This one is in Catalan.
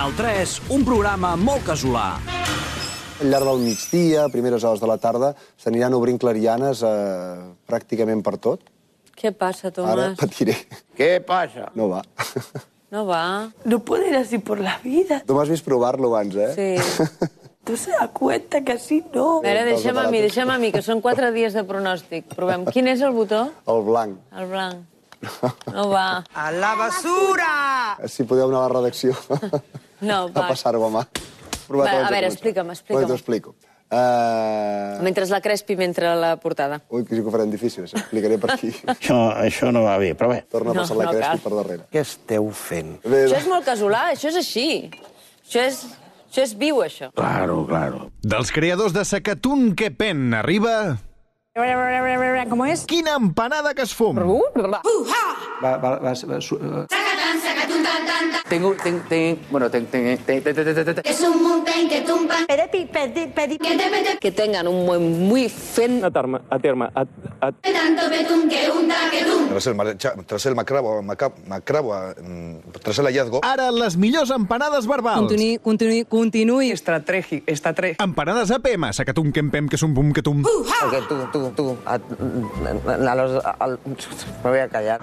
Canal 3, un programa molt casolà. Al llarg del migdia, a primeres hores de la tarda, s'aniran obrint clarianes pràcticament per tot. ¿Qué pasa, Tomás? Ara patiré. ¿Qué pasa? No va. No va. No puedo ir así por la vida. Tu m'has vist provar-lo abans, eh? Sí. Tú se das cuenta que así no. A veure, deixa'm a mi, que són 4 dies de pronòstic. Provem. Quin és el botó? El blanc. El blanc. No va. ¡A la basura! Si podeu anar a la redacció No, a va. passar-ho a mà. Va, a veure, explica'm. Bé, t'ho explico. Mentre la crespi, mentre la portada. Ui, que sí que ho farem difícil, explicaré per aquí. Això no va bé, però bé. Torna a passar la no crespi cal. per darrere. Què esteu fent? Bé, Això és molt casolà, això és així. Això és viu, això. Claro, claro. Dels creadors de Sacatún que pen arriba... ¿Cómo es? Quina empanada que es fum! Tengo, Es un muntain que tumba. Que tengan un buen muy fen... a terme. Tanto betum que hunda que tum. Tras el hallazgo... Ara, les millors empanades verbals. Continuï. Estrategia. Empanades APM, Sacatún que empem que sum pum que tum. Me voy a callar.